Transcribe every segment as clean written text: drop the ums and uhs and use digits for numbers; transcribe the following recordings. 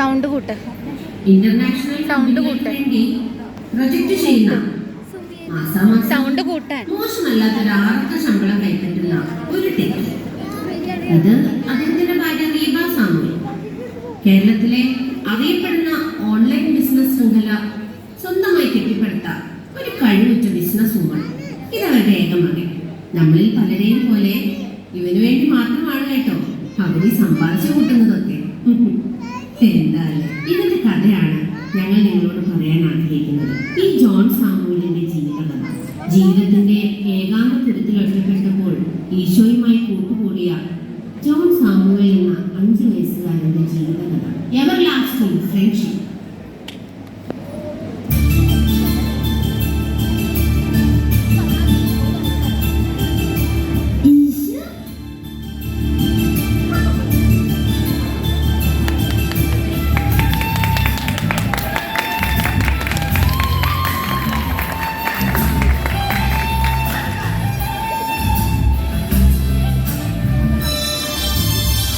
Sound കൂട്ട്. International sound കൂട്ട്. Project ചെയ്യുന്ന സൗണ്ട് കൂട്ടാൻ. മോശമല്ലാത്തൊരു ആർക്ക ശമ്പളം കൈപ്പറ്റുന്ന ഒരു ടെക്. ഇത് അദ്ദേഹത്തിന്റെ ഭാര്യ റീബ സാമുവൽ. കേരളത്തിലെ അറിയപ്പെടുന്ന ഓൺലൈൻ ബിസിനസ് ശൃംഖല സ്വന്തമായി കെട്ടിപ്പടുത്ത ഒരു കഴിവുറ്റ ബിസിനസ് വുമൺ. ഇതവരുടെ ഏകമകൻ. നമ്മളിൽ പലരെയും പോലെ ഇവന് വേണ്ടി മാത്രമാണ് കേട്ടോ അവര് സമ്പാദിച്ചു കൂട്ടുന്നതൊക്കെ. എന്തായാലും ഇതിന്റെ കഥയാണ് ഞങ്ങൾ നിങ്ങളോട് പറയാൻ ആഗ്രഹിക്കുന്നത്. ഈ ജോൺ സാമുവലിന്റെ ജീവിതകഥ. ജീവിതത്തിന്റെ ഏകാന്തത്തിൽ ഒറ്റപ്പെട്ടപ്പോൾ ഈശോയുമായി കൂട്ടുകൂടിയ ജോൺ സാമുവൽ എന്ന 5 വയസ്സുകാരന്റെ ജീവിതകഥ. Everlasting friendship.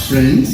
Friends,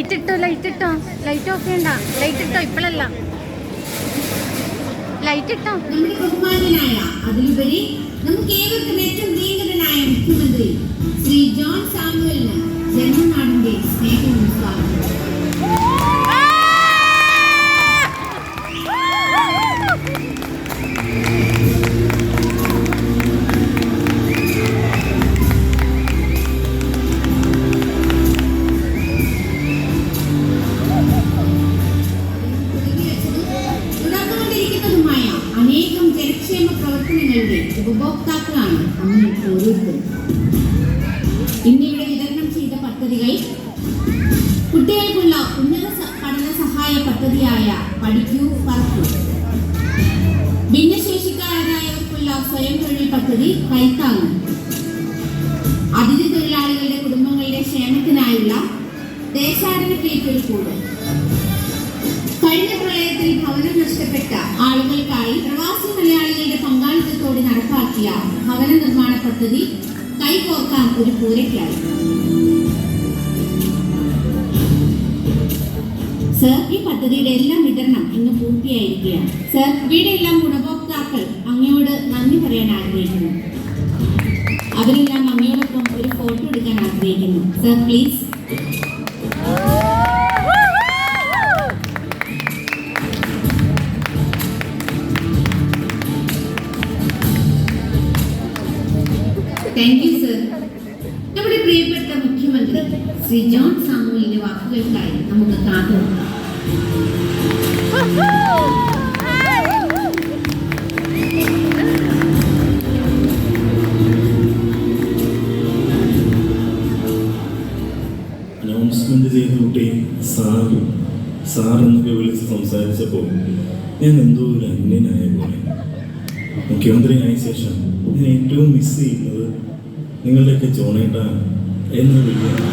light ഇട്ടോ ലൈറ്റ് ഓഫ് ചെയ്യണ്ട. ലൈറ്റ് ഇട്ടോ, ഇപ്പോഴല്ല. ലൈറ്റ് ഇട്ടോ. നമ്മുടെ ബഹുമാനനായ, അതിലുപരി നമുക്ക് ഏവർക്കും ഏറ്റവും പ്രിയങ്കരനായ മുഖ്യമന്ത്രി ശ്രീ ജോൺ സാമുവലിന് ജന്മനാടിന്റെ സ്നേഹം സ്വാഗതം. അനേകം ജനക്ഷേമ പ്രവർത്തനങ്ങളുടെ ഉപഭോക്താക്കളാണ് നമ്മൾ ഓരോരുത്തരും. ഇന്നിവിടെ വിതരണം ചെയ്ത പദ്ധതികൾ കുട്ടികൾക്കുള്ള ഉന്നത പഠന സഹായ പദ്ധതിയായ പഠിക്കൂ പറക്കൂ, ഭിന്നശേഷിക്കാരായവർക്കുള്ള സ്വയം തൊഴിൽ പദ്ധതി കൈത്താങ്ങ്, അതിഥി തൊഴിലാളികളുടെ കുടുംബങ്ങളുടെ ക്ഷേമത്തിനായുള്ള ദേശാടന കിഴിക്കൊരു കൂട്, കഴിഞ്ഞ പ്രളയത്തിൽ ഭവനം നഷ്ടപ്പെട്ട ആളുകൾക്കായി പ്രവാസി മലയാളികളുടെ പങ്കാളിത്തത്തോടെ നടപ്പാക്കിയ ഭവന നിർമ്മാണ പദ്ധതി കൈകോർക്കാൻ ഒരു പൂരയ്ക്കായി. സർ, ഈ പദ്ധതിയുടെ എല്ലാം വിതരണം ഇന്ന് പൂർത്തിയായിരിക്കുകയാണ്. സർ, ഇവിടെ എല്ലാം ഗുണഭോക്താക്കൾ അങ്ങയോട് നന്ദി പറയാൻ ആഗ്രഹിക്കുന്നു. അവരെല്ലാം അങ്ങയോടൊപ്പം ഒരു ഫോട്ടോ എടുക്കാൻ ആഗ്രഹിക്കുന്നു. Sir, please. Thank you sir. നമ്മുടെ പ്രിയപ്പെട്ട മുഖ്യമന്ത്രി ശ്രീ ജോൺ സാമുവലിന്റെ വാക്കുകൾക്കായി നമുക്ക് കാത്തുനിൽക്കാം. അനൗൺസ്മെന്റ് ചെയ്ത കുട്ടി സാർ എന്നൊക്കെ വിളിച്ച് സംസാരിച്ചപ്പോൾ ഞാൻ എന്തോ ഒരു അന്യനായ പോലെ. മുഖ്യമന്ത്രിയായ ശേഷം ഞാൻ ഏറ്റവും മിസ് ചെയ്യുന്നത് നിങ്ങളുടെയൊക്കെ ജോണേട്ട എന്ന വിളിയാണ്.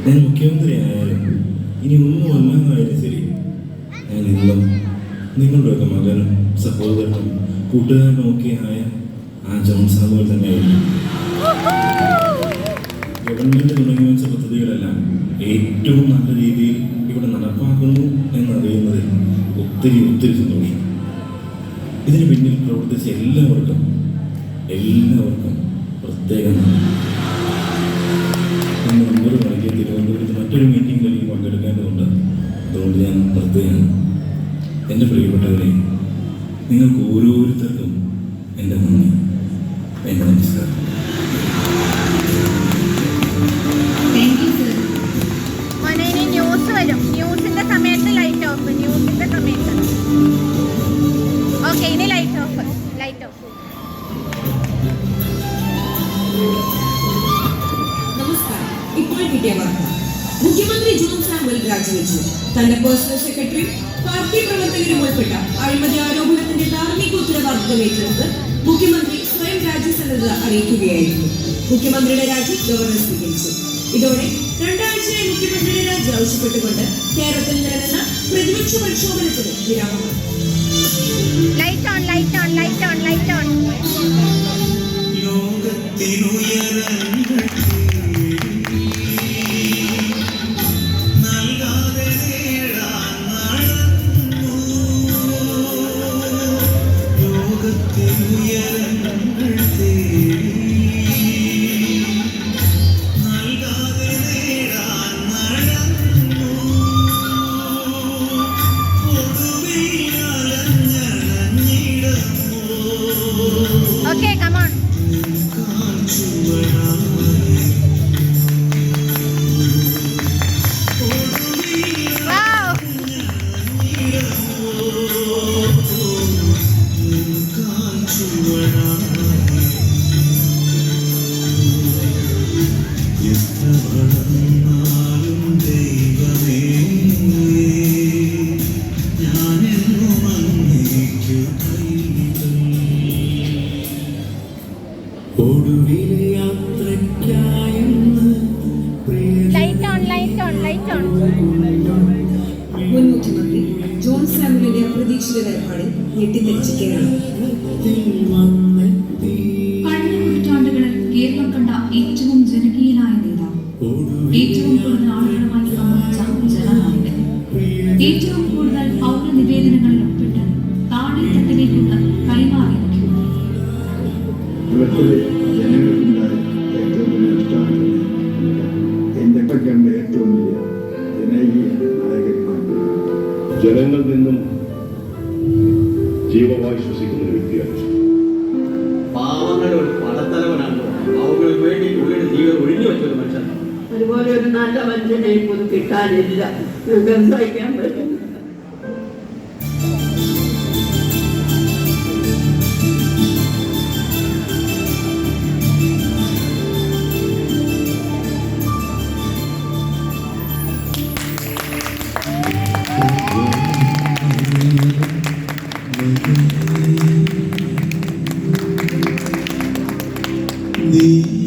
ഞാൻ മുഖ്യമന്ത്രി ആയാലും ഇനി ഒന്നും അല്ലാതായാലും ശരി, ഞാൻ ഇന്നും നിങ്ങളുടെയൊക്കെ മകനും സഹോദരനും കൂട്ടുകാരനും ഒക്കെ ആയ ആ ജോൺ സാമുവൽ തന്നെയായിരുന്നു. ഗവൺമെന്റ് തുടങ്ങി വെച്ച പദ്ധതികളെല്ലാം ഏറ്റവും നല്ല രീതിയിൽ ഇവിടെ നടപ്പാക്കുന്നു എന്നറിയുന്നതിൽ ഒത്തിരി സന്തോഷം. ഇതിന് പിന്നിൽ പ്രവർത്തിച്ച എല്ലാവർക്കും പ്രത്യേകം ഇന്ന് 9 മണിക്ക് തിരുവനന്തപുരത്ത് മറ്റൊരു മീറ്റിംഗിൽ എനിക്ക് പങ്കെടുക്കേണ്ടതുണ്ട്. അതുകൊണ്ട് ഞാൻ നിർത്തുകയാണ്. എൻ്റെ പ്രിയപ്പെട്ടവരെ, നിങ്ങൾക്ക് ഓരോരുത്തർക്കും എൻ്റെ നന്ദി, എൻ്റെ നമസ്കാരം. ന്യൂസ് വരും. ന്യൂസിന്റെ സമയത്ത് ലൈറ്റ് ഓഫ്. ന്യൂസിന്റെ സമയത്ത് ഓക്കെ. ഇനി ലൈറ്റ് ഓഫ്. നമസ്കാരം. ഇപ്പോൾ കിട്ടിയ വാർത്ത. മുഖ്യമന്ത്രി ജോൺ സാമുവൽ രാജിവെച്ചു. തന്റെ പേഴ്സണൽ സെക്രട്ടറി പാർട്ടി പ്രവർത്തകരും ഉൾപ്പെട്ട അഴിമതി ആരോപണത്തിന്റെ ധാർമ്മിക ഉത്തരവാദിത്തം ഏറ്റെടുത്ത് മുഖ്യമന്ത്രി സ്വയം രാജ്യസന്നദ്ധത അറിയിക്കുകയായിരുന്നു. മുഖ്യമന്ത്രിയുടെ രാജി ഗവർണർ സ്വീകരിച്ചു. ഇതോടെ 2 ആഴ്ചയായി മുഖ്യമന്ത്രിയുടെ രാജി ആവശ്യപ്പെട്ടുകൊണ്ട് കേരളത്തിൽ നിലനിന്ന പ്രതിപക്ഷ പ്രക്ഷോഭനത്തിന് വിരാമമായി. Okay, come on. Wow. മുൻ മുഖ്യമന്ത്രി ജോൺ സാമുവലിന്റെ അപ്രതീക്ഷിത വേർപാടിൽ ഞെട്ടിത്തെറിച്ച് കേരളം. കഴിഞ്ഞ നൂറ്റാണ്ടുകളിൽ കേരളം കണ്ട ഏറ്റവും ജനകീയനായ ഏറ്റവും കൂടുതൽ ആളുകളുമായി സംബന്ധിച്ച ജനനായകൻ, ഏറ്റവും കൂടുതൽ പൗരനിവേദനങ്ങളിൽ ഒപ്പിട്ട് താഴെത്തട്ടിലേക്കുള്ള കൈമാറിയ മുഖ്യമന്ത്രി. ഇവിടുത്തെ ജനങ്ങൾക്കുണ്ടായ ഏറ്റവും വലിയ ഇഷ്ടമാണ് എൻ്റെ കണ്ട ഏറ്റവും വലിയ ജനകീയ നായകന്മാർ. ജനങ്ങളിൽ നിന്നും ജീവവായു ശ്വസിക്കുന്ന ഒരു വ്യക്തിയാണ്. പാവങ്ങളുടെ ഒരു പടത്തലവനാണ്. അവർക്ക് വേണ്ടി പുള്ളിയുടെ ജീവിതം ഒഴിഞ്ഞു വെച്ചൊരു മനുഷ്യൻ. അതുപോലെ ഒരു നല്ല മനുഷ്യനെ ഇപ്പോൾ കിട്ടാനില്ല. സഹിക്കാൻ പറ്റും.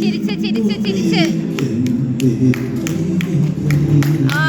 ചിരിച്ച് ചിരിച്ച് ചിരിച്ച് ആ